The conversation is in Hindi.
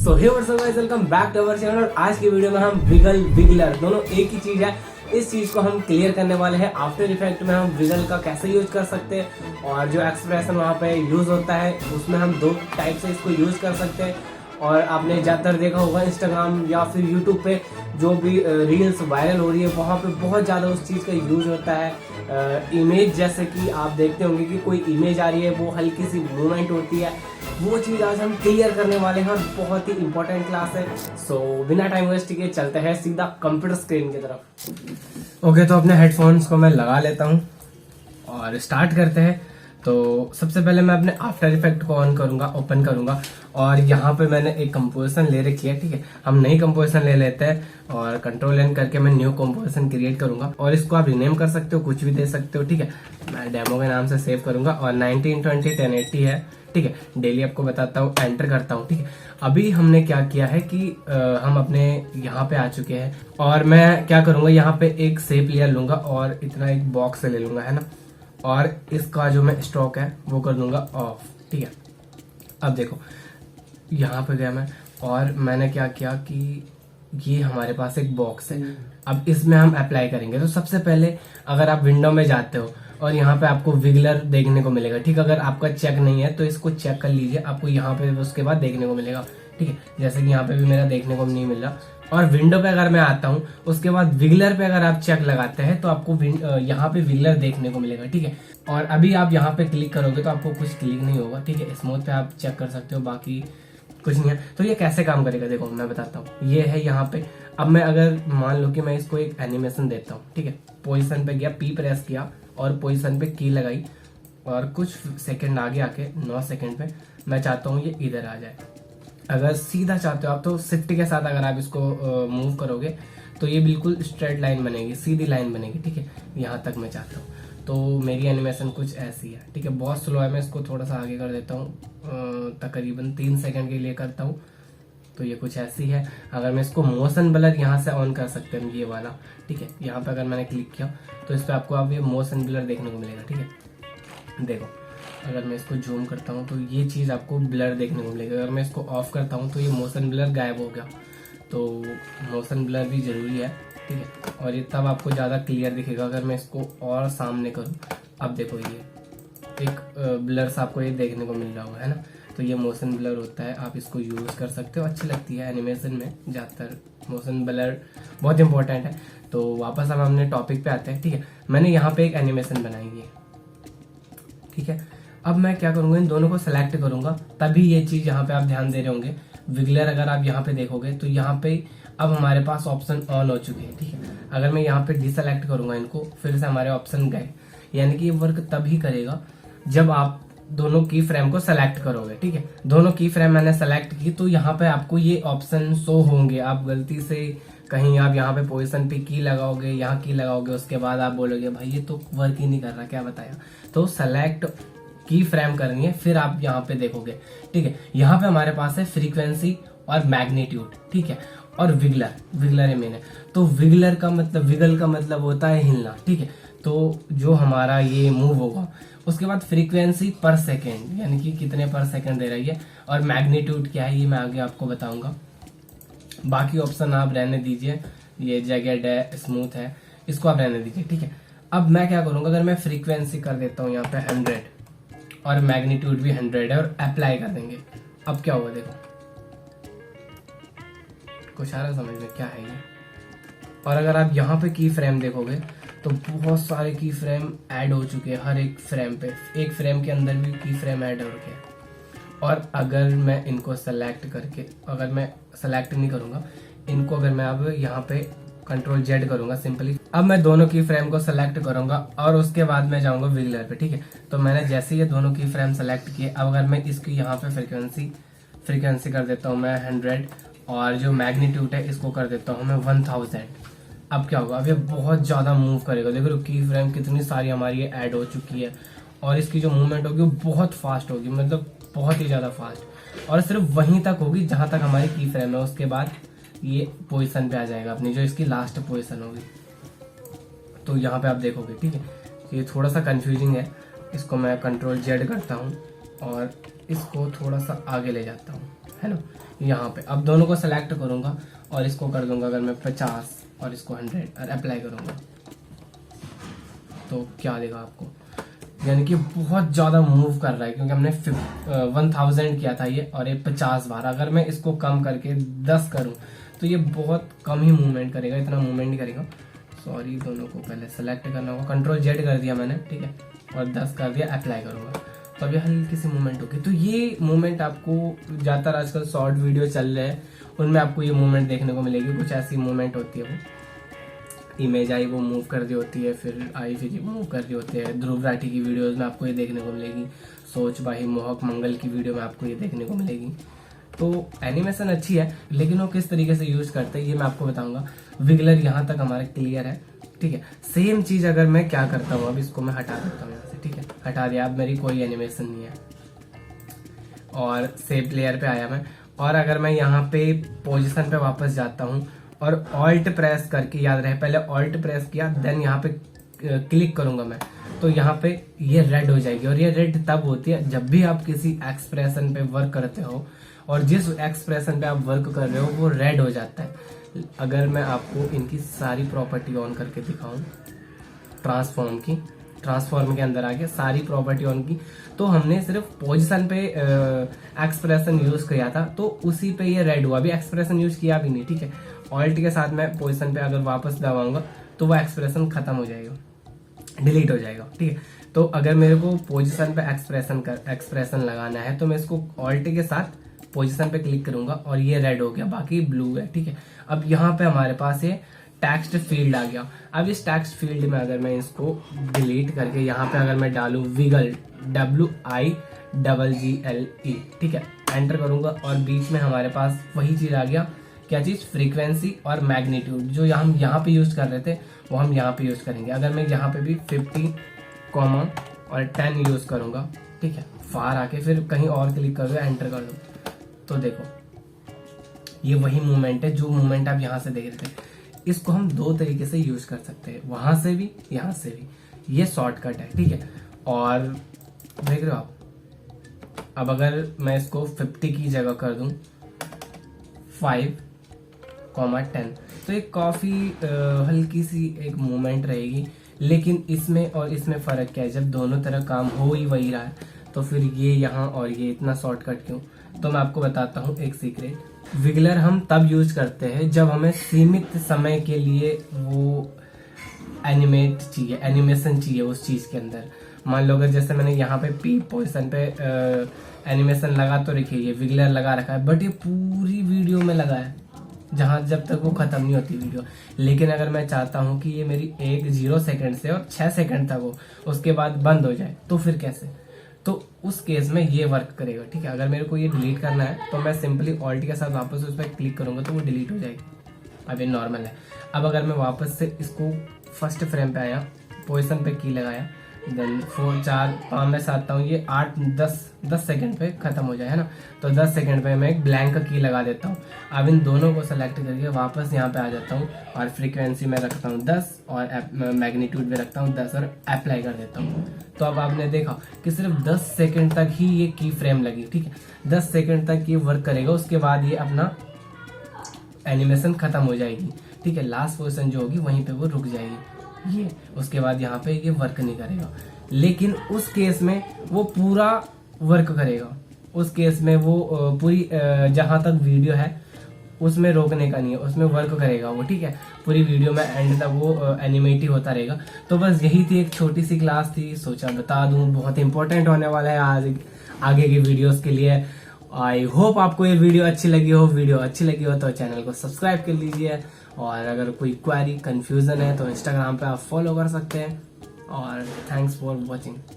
So hey what's up guys, welcome back to our channel. और आज की वीडियो में हम विगल विगलर दोनों एक ही चीज है, इस चीज को हम क्लियर करने वाले हैं। आफ्टर इफेक्ट में हम विगल का कैसे यूज कर सकते हैं और जो एक्सप्रेशन वहाँ पे यूज होता है उसमें हम दो टाइप से इसको यूज कर सकते हैं। और आपने ज़्यादातर देखा होगा इंस्टाग्राम या फिर यूट्यूब पे जो भी रील्स वायरल हो रही है वहाँ पे बहुत ज़्यादा उस चीज़ का यूज होता है। इमेज जैसे कि आप देखते होंगे कि कोई इमेज आ रही है, वो हल्की सी मूवमेंट होती है, वो चीज़ आज हम क्लियर करने वाले हैं और बहुत ही इंपॉर्टेंट क्लास है। सो बिना टाइम वेस्ट किए चलते हैं सीधा कंप्यूटर स्क्रीन की तरफ। ओके, तो अपने हेडफोन्स को मैं लगा लेता हूँ और स्टार्ट करते हैं। तो सबसे पहले मैं अपने आफ्टर इफेक्ट को ऑन करूंगा, ओपन करूंगा और यहाँ पे मैंने एक कंपोजिशन ले रखी है। ठीक है, हम नई कंपोजिशन ले लेते हैं और कंट्रोल एन करके मैं न्यू कंपोजिशन क्रिएट करूंगा और इसको आप रिनेम कर सकते हो, कुछ भी दे सकते हो। ठीक है, मैं डेमो के नाम से सेव करूंगा और 1920 1080 है। ठीक है, डेली आपको बताता हूँ, एंटर करता हूँ। ठीक है, अभी हमने क्या किया है कि हम अपने यहाँ पे आ चुके हैं और मैं क्या करूंगा, यहाँ पे एक शेप लेयर लूंगा और इतना एक बॉक्स ले लूंगा, है ना, और इसका जो मैं स्ट्रोक है वो कर दूंगा ऑफ। ठीक है, अब देखो यहाँ पे गया मैं और मैंने क्या किया कि ये हमारे पास एक बॉक्स है, अब इसमें हम अप्लाई करेंगे। तो सबसे पहले अगर आप विंडो में जाते हो और यहाँ पे आपको विगलर देखने को मिलेगा। ठीक है, अगर आपका चेक नहीं है तो इसको चेक कर लीजिए, आपको यहाँ पे उसके बाद देखने को मिलेगा। ठीक है, जैसे कि यहाँ पे भी मेरा देखने को नहीं मिल रहा। और विंडो पे अगर मैं आता हूँ उसके बाद विगलर पे अगर आप चेक लगाते हैं तो आपको यहाँ पे विगलर देखने को मिलेगा। ठीक है, और अभी आप यहाँ पे क्लिक करोगे तो आपको कुछ क्लिक नहीं होगा। ठीक है, स्मूथ पे आप चेक कर सकते हो, बाकी कुछ नहीं है। तो ये कैसे काम करेगा देखो मैं बताता हूँ। ये है यहाँ पे, अब मैं अगर मान लो कि मैं इसको एक एनिमेशन देता हूँ। ठीक है, पोजिशन पे गया, पी प्रेस किया और पोजिशन पे की लगाई और कुछ सेकंड आगे आके 9 सेकंड पे मैं चाहता हूँ ये इधर आ जाए। अगर सीधा चाहते हो आप तो शिफ्ट के साथ अगर आप इसको मूव करोगे तो ये बिल्कुल स्ट्रेट लाइन बनेगी, सीधी लाइन बनेगी। ठीक है, यहाँ तक मैं चाहता हूँ। तो मेरी एनिमेशन कुछ ऐसी है। ठीक है, बहुत स्लो है, मैं इसको थोड़ा सा आगे कर देता हूँ, तकरीबन 3 सेकंड के लिए करता हूँ। तो ये कुछ ऐसी है। अगर मैं इसको मोशन ब्लर यहाँ से ऑन कर सकते हैं, ये वाला। ठीक है, यहाँ पे अगर मैंने क्लिक किया तो इस पर आपको अब ये मोशन ब्लर देखने को मिलेगा। ठीक है, देखो अगर मैं इसको जूम करता हूँ तो ये चीज़ आपको ब्लर देखने को मिलेगा। अगर मैं इसको ऑफ करता हूँ तो ये मोशन ब्लर गायब हो गया। तो मोशन ब्लर भी ज़रूरी है। ठीक है, और ये तब आपको ज़्यादा क्लियर दिखेगा। अगर मैं इसको और सामने करूँ, अब देखो ये एक ब्लर सा आपको ये देखने को मिल रहा होगा, है ना। तो ये मोशन ब्लर होता है, आप इसको यूज़ कर सकते हो, अच्छी लगती है एनिमेशन में। ज़्यादातर मोशन ब्लर बहुत इंपॉर्टेंट है। तो वापस हम अपने टॉपिक पे आते हैं। ठीक है, मैंने यहाँ पे एक एनिमेशन बनाई है। ठीक है, अब मैं क्या करूँगा, इन दोनों को सेलेक्ट करूँगा, तभी ये चीज़ यहाँ पे आप ध्यान दे रहे होंगे विगलर अगर आप यहाँ पे देखोगे तो यहाँ पे अब हमारे पास ऑप्शन ऑन हो चुके हैं। ठीक है, अगर मैं यहाँ पे डिसेलेक्ट करूँगा इनको, फिर से हमारे ऑप्शन गए, यानी कि ये वर्क तभी करेगा जब आप दोनों की फ्रेम को सेलेक्ट करोगे। ठीक है, दोनों की फ्रेम मैंने सेलेक्ट की तो यहाँ पे आपको ये ऑप्शन शो होंगे। आप गलती से कहीं आप यहाँ पे पोजीशन पे की लगाओगे, यहाँ की लगाओगे, उसके बाद आप बोलोगे भाई ये तो वर्क ही नहीं कर रहा, क्या बताया। तो सेलेक्ट की फ्रेम करनी है, फिर आप यहाँ पे देखोगे। ठीक है, यहाँ पे हमारे पास है फ्रीक्वेंसी और मैग्नीट्यूड। ठीक है, और विगलर है मैंने। तो विगल का मतलब होता है हिलना। ठीक है, तो जो हमारा ये मूव होगा, उसके बाद फ्रीक्वेंसी पर सेकेंड, यानी कि कितने पर सेकेंड दे रही है, और मैग्नीट्यूड क्या है ये मैं आगे आपको बताऊंगा। बाकी ऑप्शन आप रहने दीजिए, ये जैगेड है, स्मूथ है, इसको आप रहने दीजिए। ठीक है, अब मैं क्या करूंगा, अगर मैं फ्रीक्वेंसी कर देता हूँ यहाँ पे 100 और मैग्नीट्यूड भी 100 है और अप्लाई कर देंगे, अब क्या होगा देखो, कुछ आ रहा समझ में क्या है ये। और अगर आप यहाँ पे की फ्रेम देखोगे तो बहुत सारे की फ्रेम ऐड हो चुके हैं, हर एक फ्रेम पे, एक फ्रेम के अंदर भी की फ्रेम ऐड हो रखे हैं। और अगर मैं इनको सेलेक्ट करके, अगर मैं सेलेक्ट नहीं करूंगा इनको, अगर मैं अब यहाँ पे कंट्रोल जेड करूंगा सिंपली, अब मैं दोनों की फ्रेम को सेलेक्ट करूंगा और उसके बाद मैं जाऊंगा विगलर पे। ठीक है, तो मैंने जैसे ये दोनों की फ्रेम सेलेक्ट किए, अब अगर मैं इसकी यहाँ पे फ्रीक्वेंसी कर देता हूँ मैं 100 और जो मैग्नीट्यूड है इसको कर देता हूँ मैं 1000। अब क्या होगा, अब ये बहुत ज्यादा मूव करेगा। देखो की फ्रेम कितनी सारी हमारी ऐड हो चुकी है और इसकी जो मूवमेंट होगी वो बहुत फास्ट होगी, मतलब बहुत ही ज्यादा फास्ट, और सिर्फ वहीं तक होगी जहां तक हमारी की फ्रेम है। उसके बाद ये पोजीशन पे आ जाएगा अपनी, जो इसकी लास्ट पोजीशन होगी। तो यहाँ पे आप देखोगे। ठीक है, ये थोड़ा सा कंफ्यूजिंग है, इसको मैं कंट्रोल जेड करता हूँ और इसको थोड़ा सा आगे ले जाता हूँ। है ना, यहाँ पे। अब दोनों को सेलेक्ट करूंगा और इसको कर दूंगा अगर मैं 50 और इसको 100 और अप्लाई करूंगा तो क्या देगा आपको, यानी कि बहुत ज्यादा मूव कर रहा है, क्योंकि हमने 1000 किया था ये, और ये 50 बार। अगर मैं इसको कम करके 10 करूं तो ये बहुत कम ही मूवमेंट करेगा, इतना मूवमेंट नहीं करेगा। सॉरी, दोनों को पहले सेलेक्ट करना होगा, Ctrl Z कर दिया मैंने, ठीक है, और 10 कर दिया, अप्लाई करूंगा तो अभी हल्की सी मूवमेंट होगी। तो ये मूवमेंट आपको ज़्यादातर आजकल शॉर्ट वीडियो चल रहे हैं उनमें आपको ये मूवमेंट देखने को मिलेगी। कुछ ऐसी मूवमेंट होती है, वो इमेज आई वो मूव कर दी होती है, फिर आई फिर मूव कर दी होती है। ध्रुव राठी की वीडियोस में आपको ये देखने को मिलेगी, सोच भाई मोहक मंगल की वीडियो में आपको ये देखने को मिलेगी। तो एनिमेशन अच्छी है, लेकिन वो किस तरीके से यूज करते हैं ये मैं आपको बताऊंगा। विगलर यहाँ तक हमारा क्लियर है, ठीक है। सेम चीज अगर मैं क्या करता हूँ, अब इसको मैं हटा देता हूँ यहाँ से, ठीक है, हटा दिया, अब मेरी कोई एनिमेशन नहीं है। और सेव प्लेयर पे आया मैं, और अगर मैं यहाँ पे पोजीशन पे वापस जाता हूँ और ऑल्ट प्रेस करके, याद रहे पहले ऑल्ट प्रेस किया देन यहाँ पे क्लिक करूंगा मैं, तो यहाँ पे ये रेड हो जाएगी। और ये रेड तब होती है जब भी आप किसी एक्सप्रेशन पे वर्क करते हो, और जिस एक्सप्रेशन पे आप वर्क कर रहे हो वो रेड हो जाता है। अगर मैं आपको इनकी सारी प्रॉपर्टी ऑन करके दिखाऊं, ट्रांसफॉर्म के अंदर आ गया, सारी प्रॉपर्टी ऑन की, तो हमने सिर्फ पोजीशन पे एक्सप्रेशन यूज किया था तो उसी पे ये रेड हुआ, अभी एक्सप्रेशन यूज किया भी नहीं, ठीक है। ऑल्ट के साथ मैं पोजीशन पे अगर वापस दबाऊंगा तो वो एक्सप्रेशन खत्म हो जाएगा, डिलीट हो जाएगा, ठीक है। तो अगर मेरे को पोजीशन पे एक्सप्रेशन लगाना है तो मैं इसको ऑल्ट के साथ पोजीशन पे क्लिक करूंगा और ये रेड हो गया, बाकी ब्लू है, ठीक है। अब यहाँ पे हमारे पास ये टेक्स्ट फील्ड आ गया। अब इस टेक्स्ट फील्ड में अगर मैं इसको डिलीट करके यहाँ पे अगर मैं डालू विगल, WIGGLE, ठीक है, एंटर करूंगा और बीच में हमारे पास वही चीज आ गया, क्या चीज, फ्रीक्वेंसी और मैग्नीट्यूड। जो हम यहाँ पे यूज कर रहे थे वो हम यहाँ पे यूज करेंगे। अगर मैं यहाँ पे भी 50, और 10 यूज करूंगा, ठीक है, फार आके फिर कहीं और क्लिक कर दो, एंटर कर दो, तो देखो ये वही मूवमेंट है जो मूवमेंट आप यहाँ से देख रहे थे। इसको हम दो तरीके से यूज कर सकते हैं, वहां से भी यहाँ से भी, ये शॉर्टकट है, ठीक है। और देख रहे हो आप, अब अगर मैं इसको 50 की जगह कर दूं 5,10, तो एक काफी हल्की सी एक मूवमेंट रहेगी। लेकिन इसमें और इसमें फर्क क्या है, जब दोनों तरह काम हो ही वही रहा है तो फिर ये यहाँ और ये इतना शॉर्टकट क्यों? तो मैं आपको बताता हूँ एक सीक्रेट। विगलर हम तब यूज करते हैं जब हमें सीमित समय के लिए वो एनिमेशन चाहिए उस चीज के अंदर। मान लो अगर जैसे मैंने यहाँ पे पी पोजीशन पे एनिमेशन लगा तो रखिए, ये विगलर लगा रखा है, बट ये पूरी वीडियो में लगा है जहां जब तक वो खत्म नहीं होती वीडियो। लेकिन अगर मैं चाहता हूं कि ये मेरी 0 सेकंड से और 6 सेकंड तक हो, उसके बाद बंद हो जाए, तो फिर कैसे? तो उस केस में ये वर्क करेगा, ठीक है। अगर मेरे को ये डिलीट करना है तो मैं सिंपली ऑल्ट के साथ वापस उस पर क्लिक करूंगा तो वो डिलीट हो जाएगी। अब ये नॉर्मल है। अब अगर मैं वापस से इसको फर्स्ट फ्रेम पे आया, पोजीशन पे की लगाया, देन 4, 4, 5 में से आता हूँ, ये 8, 10 सेकंड पे खत्म हो जाए, है ना। तो 10 सेकंड पे मैं एक ब्लैंक की लगा देता हूँ। अब इन दोनों को सेलेक्ट करके वापस यहाँ पे आ जाता हूँ और फ्रीक्वेंसी में रखता हूँ 10 और मैग्नीट्यूड में रखता हूँ 10 और अप्लाई कर देता हूँ। तो अब आपने देखा कि सिर्फ 10 सेकंड तक ही ये की फ्रेम लगी, ठीक है। 10 सेकंड तक ये वर्क करेगा, उसके बाद ये अपना एनिमेशन खत्म हो जाएगी, ठीक है। लास्ट पोजीशन जो होगी वहीं पे वो रुक जाएगी ये, उसके बाद यहाँ पे ये वर्क नहीं करेगा। लेकिन उस केस में वो पूरा वर्क करेगा, उस केस में वो पूरी जहां तक वीडियो है उसमें रोकने का नहीं है, उसमें वर्क करेगा वो, ठीक है। पूरी वीडियो में एंड तक वो एनिमेटिव होता रहेगा। तो बस यही थी, एक छोटी सी क्लास थी, सोचा बता दूं, बहुत इंपॉर्टेंट होने वाला है आज आगे की वीडियोस के लिए। आई होप आपको ये वीडियो अच्छी लगी हो तो चैनल को सब्सक्राइब कर लीजिए, और अगर कोई क्वेरी कंफ्यूजन है तो इंस्टाग्राम पे आप फॉलो कर सकते हैं। और थैंक्स फॉर वॉचिंग।